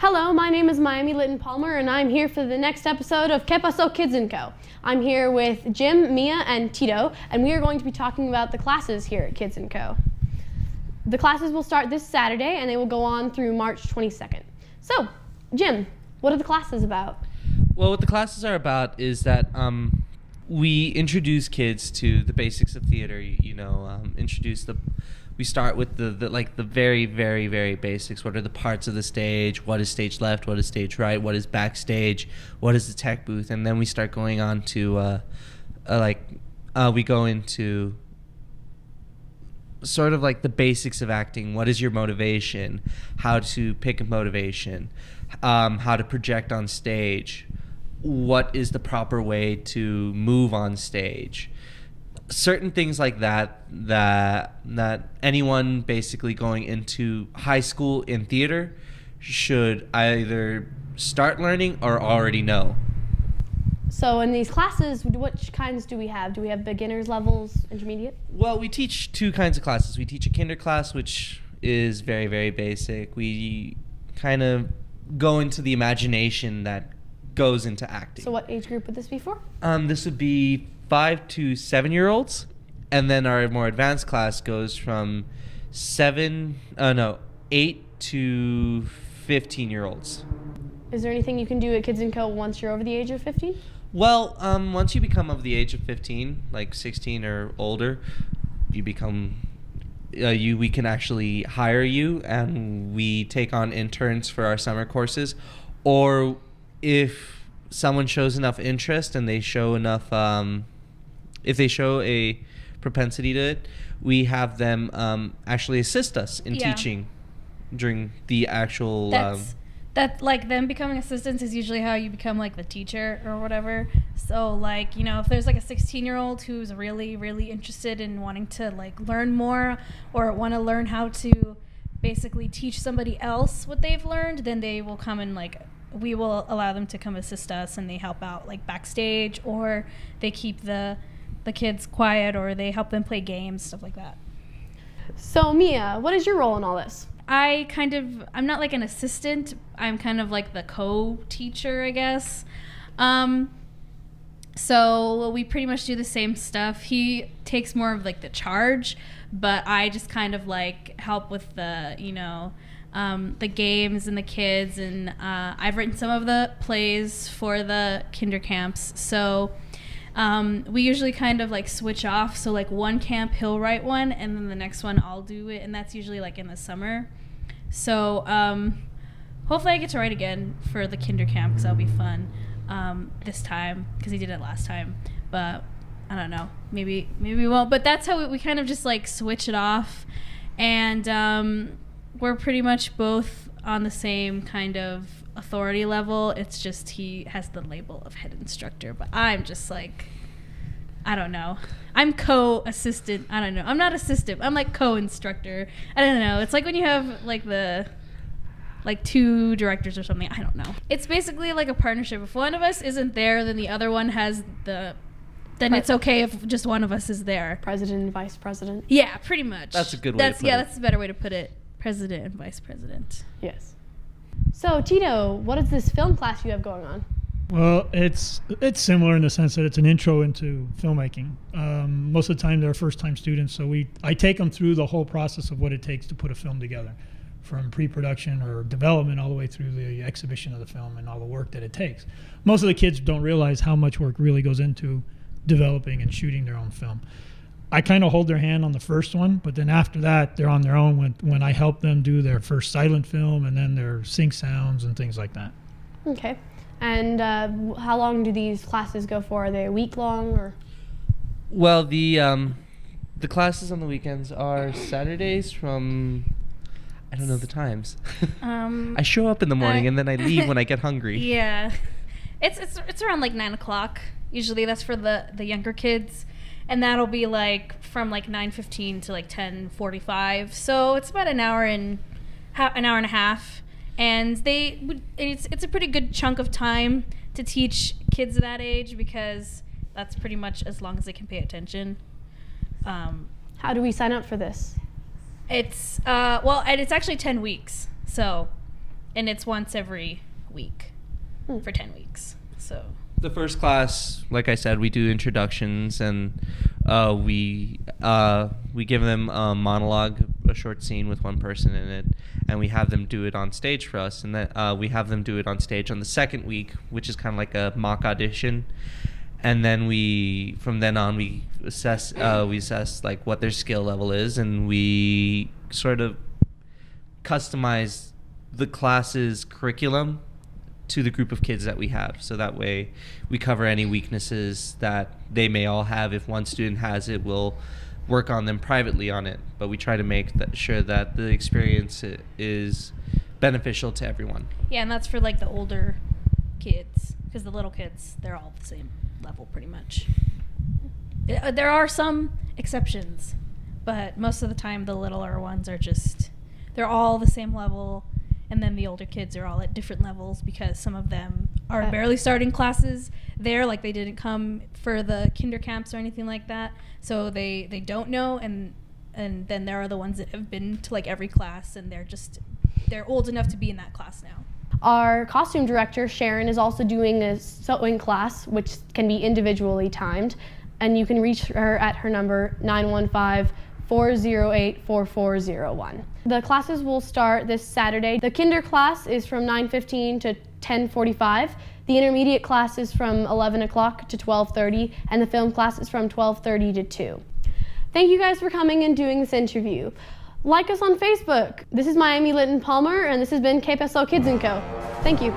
Hello, my name is Miami Litton-Palmer, and I'm here for the next episode of Paso KIDS-N-CO. I'm here with Jim, Mia, and Tito, and we are going to be talking about the classes here at KIDS-N-CO. The classes will start this Saturday, and they will go on through March 22nd. So, Jim, what are the classes about? Well, what the classes are about is that we introduce kids to the basics of theater. We start with the very, very, very basics. What are the parts of the stage? What is stage left? What is stage right? What is backstage? What is the tech booth? And then we start going on to we go into sort of like the basics of acting. What is your motivation? How to pick a motivation? How to project on stage? What is the proper way to move on stage? Certain things like that anyone basically going into high school in theater should either start learning or already know. So in these classes, which kinds do we have? Do we have beginners, levels, intermediate? Well, we teach two kinds of classes. We teach a kinder class, which is very, very basic. We kind of go into the imagination that goes into acting. So what age group would this be for? This would be 5 to 7-year-olds, and then our more advanced class goes from 8 to 15-year-olds. Is there anything you can do at KIDS-N-CO once you're over the age of 15? Well, once you become of the age of 15, like 16 or older, you become we can actually hire you, and we take on interns for our summer courses. Or if someone shows enough interest and they show enough if they show a propensity to it, we have them actually assist us in teaching during the actual that like them becoming assistants is usually how you become like the teacher or whatever. So like, if there's like a 16-year-old who's really, really interested in wanting to like learn more or want to learn how to basically teach somebody else what they've learned, then they will come and we will allow them to come assist us, and they help out like backstage, or they keep the kids quiet, or they help them play games, stuff like that. So Mia, what is your role in all this? I'm not like an assistant. I'm kind of like the co-teacher, I guess. So we pretty much do the same stuff. He takes more of like the charge, but I just kind of like help with the games and the kids, and I've written some of the plays for the kinder camps. So we usually kind of like switch off. So like one camp he'll write one, and then the next one I'll do it, and that's usually like in the summer. So hopefully I get to write again for the kinder camp, because that'll be fun this time, because he did it last time. But I don't know, maybe we won't. But that's how we kind of just like switch it off, and we're pretty much both on the same kind of authority level. It's just he has the label of head instructor, but I'm just like, I don't know. I'm co-assistant. I don't know. I'm not assistant. I'm like co-instructor. I don't know. It's like when you have like two directors or something. I don't know. It's basically like a partnership. If one of us isn't there, then the other one has then it's okay if just one of us is there. President and vice president? Yeah, pretty much. That's a good way to put it. Yeah, that's a better way to put it. President and vice president. Yes. So Tito, what is this film class you have going on? Well, it's similar in the sense that it's an intro into filmmaking. Most of the time they're first-time students, so I take them through the whole process of what it takes to put a film together, from pre-production or development all the way through the exhibition of the film and all the work that it takes. Most of the kids don't realize how much work really goes into developing and shooting their own film. I kind of hold their hand on the first one, but then after that, they're on their own when I help them do their first silent film and then their sync sounds and things like that. Okay. And how long do these classes go for? Are they a week long, or? Well, the classes on the weekends are Saturdays from, I don't know the times. I show up in the morning and then I leave when I get hungry. Yeah. It's around like 9 o'clock. Usually that's for the younger kids. And that'll be like from like 9:15 to like 10:45. So it's about an hour and a half. And it's a pretty good chunk of time to teach kids that age, because that's pretty much as long as they can pay attention. How do we sign up for this? It's and it's actually 10 weeks. So And it's once every week for 10 weeks. So the first class, like I said, we do introductions, and we give them a monologue, a short scene with one person in it, and we have them do it on stage for us. And then we have them do it on stage on the second week, which is kind of like a mock audition. And then from then on, we assess like what their skill level is, and we sort of customize the class's curriculum to the group of kids that we have. So that way we cover any weaknesses that they may all have. If one student has it, we'll work on them privately on it. But we try to make sure that the experience is beneficial to everyone. yeah, and that's for like the older kids, because the little kids, they're all the same level pretty much. There are some exceptions, but most of the time the littler ones are they're all the same level, and then the older kids are all at different levels because some of them are barely starting classes there, like they didn't come for the kinder camps or anything like that, so they don't know, and then there are the ones that have been to like every class, and they're old enough to be in that class now. Our costume director, Sharon, is also doing a sewing class, which can be individually timed, and you can reach her at her number 915-408-4401. The classes will start this Saturday. The kinder class is from 9:15 to 10:45. The intermediate class is from 11 o'clock to 12:30, and the film class is from 12:30 to 2. Thank you guys for coming and doing this interview. Like us on Facebook. This is Miami Litton-Palmer, and this has been Paso KIDS-N-CO. Thank you.